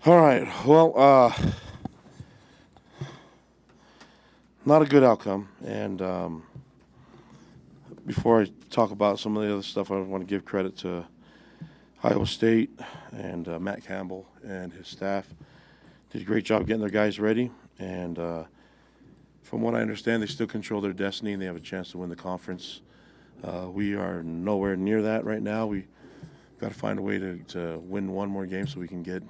All right. Well, not a good outcome. And before I talk about some of the other stuff, I want to give credit to Iowa State and Matt Campbell and his staff. Did a great job getting their guys ready. And from what I understand, they still control their destiny and they have a chance to win the conference. We are nowhere near that right now. We got to find a way to win one more game so we can get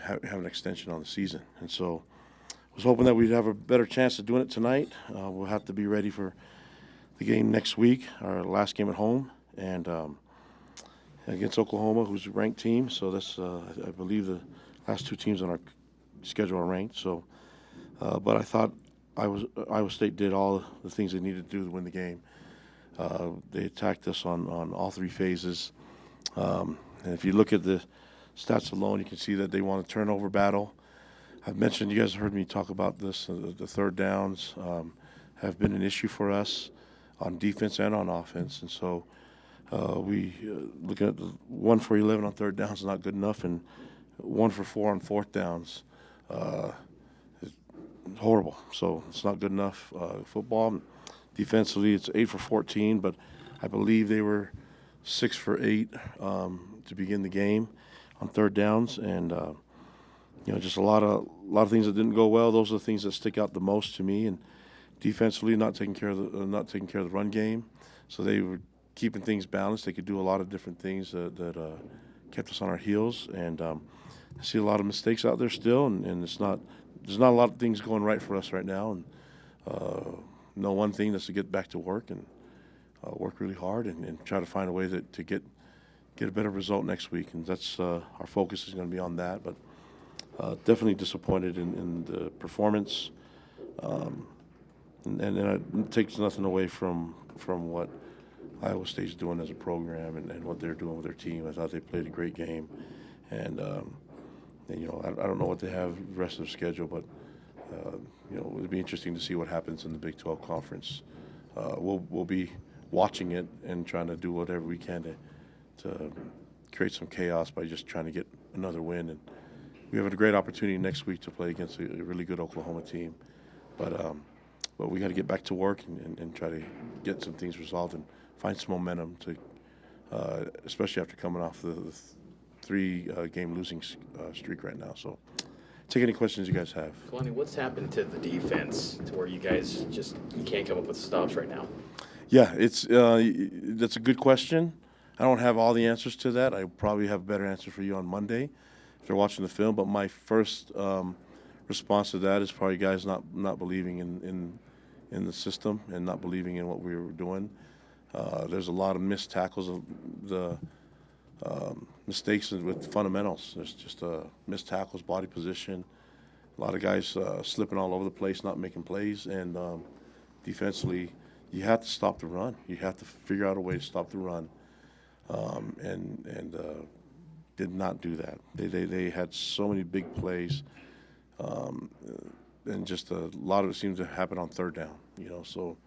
have an extension on the season. And so I was hoping that we'd have a better chance of doing it tonight. We'll have to be ready for the game next week, our last game at home, and against Oklahoma, who's a ranked team. So that's, I believe, the last two teams on our schedule are ranked. So, but I thought Iowa State did all the things they needed to do to win the game. They attacked us on all three phases. And if you look at the stats alone, you can see that they want a turnover battle. I've mentioned, you guys heard me talk about this, the third downs have been an issue for us on defense and on offense. And so we looking at the 1 for 11 on third downs is not good enough, and 1 for 4 on fourth downs is horrible. So it's not good enough. Football, defensively, it's 8 for 14, but I believe they were 6 for 8 to begin the game on third downs, and just a lot of things that didn't go well. Those are the things that stick out the most to me. And defensively, not taking care of the run game, so they were keeping things balanced. They could do a lot of different things that kept us on our heels. And I see a lot of mistakes out there still, and there's not a lot of things going right for us right now. And no one thing is to get back to work and work really hard and try to find a way to get a better result next week. And that's our focus is going to be on that. But definitely disappointed in the performance. And it takes nothing away from what Iowa State's doing as a program and what they're doing with their team. I thought they played a great game. And I don't know what they have the rest of the schedule, but it'll be interesting to see what happens in the Big 12 Conference. We'll be watching it and trying to do whatever we can to create some chaos by just trying to get another win. And we have a great opportunity next week to play against a really good Oklahoma team. But we got to get back to work and try to get some things resolved and find some momentum to, especially after coming off the 3-game losing streak right now. So take any questions you guys have. Kalani, what's happened to the defense to where you guys you can't come up with stops right now? Yeah, that's a good question. I don't have all the answers to that. I probably have a better answer for you on Monday if you're watching the film. But my first response to that is probably guys not believing in the system and not believing in what we were doing. There's a lot of missed tackles, the mistakes with fundamentals. There's just missed tackles, body position. A lot of guys slipping all over the place, not making plays. And defensively, you have to stop the run. You have to figure out a way to stop the run. And did not do that. They had so many big plays, and just a lot of it seems to happen on third down. So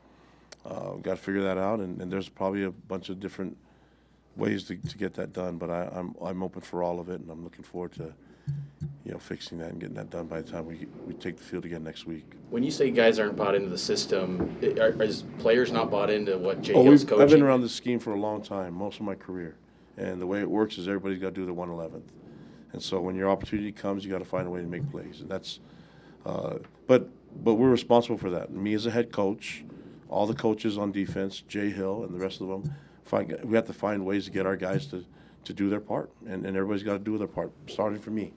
we've got to figure that out. And there's probably a bunch of different ways to get that done. But I'm open for all of it, and I'm looking forward to fixing that and getting that done by the time we take the field again next week. When you say guys aren't bought into the system, is players not bought into what Jay Hill's coaching? I've been around this scheme for a long time, most of my career. And the way it works is everybody's got to do the 1/11th. And so when your opportunity comes, you got to find a way to make plays. And that's but we're responsible for that. Me as a head coach, all the coaches on defense, Jay Hill and the rest of them, we have to find ways to get our guys to do their part. And everybody's got to do their part, starting from me.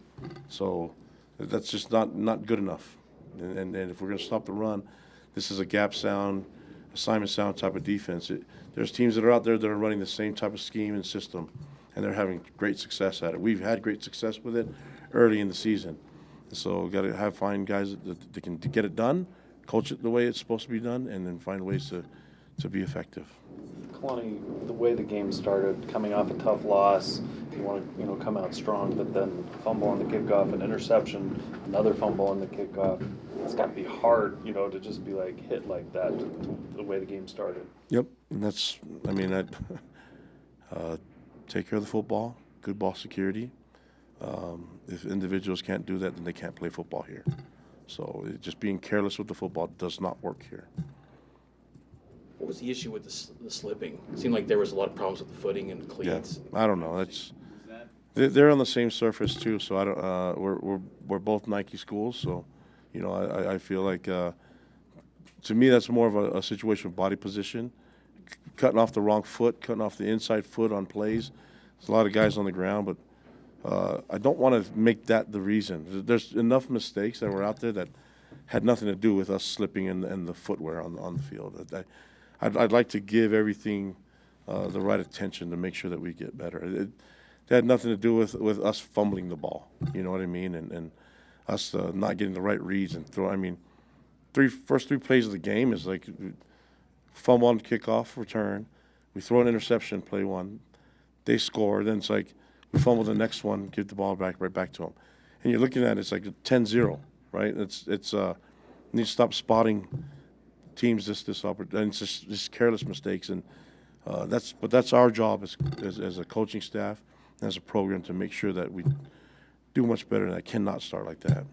So that's just not good enough. And if we're going to stop the run, this is a gap sound, assignment sound type of defense. There's teams that are out there that are running the same type of scheme and system, and they're having great success at it. We've had great success with it early in the season. So we've got to find guys that can get it done, coach it the way it's supposed to be done, and then find ways to be effective. Kalani, the way the game started, coming off a tough loss, you want to come out strong, but then fumble on the kickoff, an interception, another fumble on the kickoff. It's got to be hard, to just be hit like that, the way the game started. Yep, and that's, take care of the football, good ball security, If individuals can't do that, then they can't play football here. So just being careless with the football does not work here. What was the issue with the slipping? It seemed like there was a lot of problems with the footing and cleats. Yeah, I don't know. They're on the same surface too. So I don't. We're both Nike schools, so you know I feel like to me that's more of a situation of body position, cutting off the wrong foot, cutting off the inside foot on plays. There's a lot of guys on the ground, but I don't want to make that the reason. There's enough mistakes that were out there that had nothing to do with us slipping and the footwear on the field. I'd like to give everything the right attention to make sure that we get better. It had nothing to do with us fumbling the ball. You know what I mean? And us not getting the right reads and throw. I mean, first three plays of the game is like fumble on kickoff return. We throw an interception, play one. They score. Then it's like we fumble the next one, give the ball right back to them. And you're looking at it, it's like 10-0, right? It's you need to stop spotting teams this opportunity. And it's just careless mistakes. And that's our job as a coaching staff and as a program to make sure that we do much better. And that cannot start like that.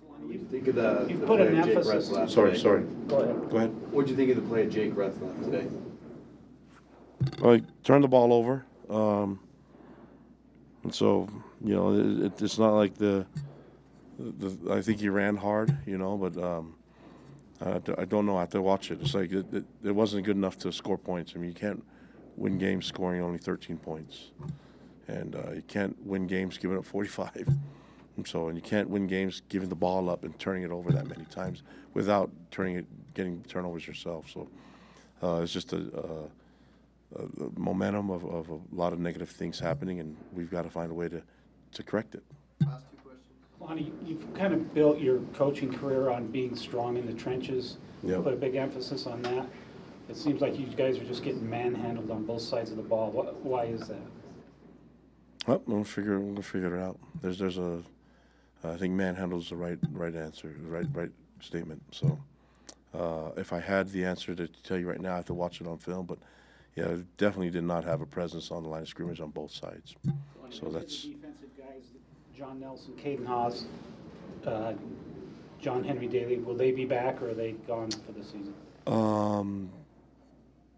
What do you think of the You've put play an of Jake emphasis- Russ last Sorry. night? Go ahead. Go ahead. What do you think of the play of Jake Russ last today? Well, he turned the ball over. And so, you know, it's not like I think he ran hard, you know, but I don't know. I have to watch it. It's like it wasn't good enough to score points. I mean, you can't win games scoring only 13 points. And you can't win games giving up 45. And you can't win games giving the ball up and turning it over that many times without getting turnovers yourself. So it's just a momentum of a lot of negative things happening, and we've got to find a way to correct it. Last two questions. Lonnie, you've kind of built your coaching career on being strong in the trenches. Yep. Put a big emphasis on that. It seems like you guys are just getting manhandled on both sides of the ball. Why is that? Well, we'll figure it out. I think manhandle is the right answer, the right statement. So if I had the answer to tell you right now, I have to watch it on film. But yeah, I definitely did not have a presence on the line of scrimmage on both sides. So that's. The defensive guys, John Nelson, Caden Haas, John Henry Daly, will they be back or are they gone for the season?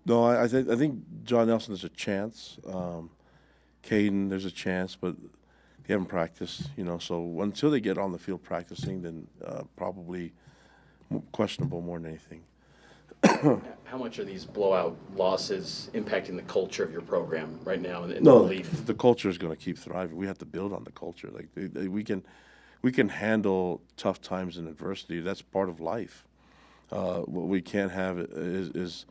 No, I think John Nelson there's a chance. Caden, there's a chance, but they haven't practiced, you know. So until they get on the field practicing, then probably questionable more than anything. How much are these blowout losses impacting the culture of your program right now and the No, belief? the culture is going to keep thriving. We have to build on the culture. Like we can handle tough times and adversity. That's part of life. What we can't have is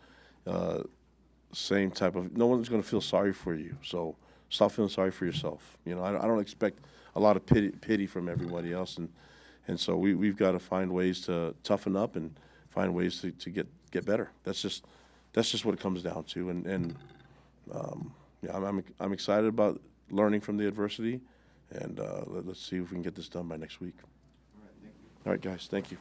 same type of. No one's going to feel sorry for you. So stop feeling sorry for yourself. You know, I don't expect a lot of pity from everybody else, and so we've got to find ways to toughen up and find ways to get better. That's just what it comes down to. And yeah, I'm excited about learning from the adversity, and let's see if we can get this done by next week. All right, thank you. All right, guys, thank you.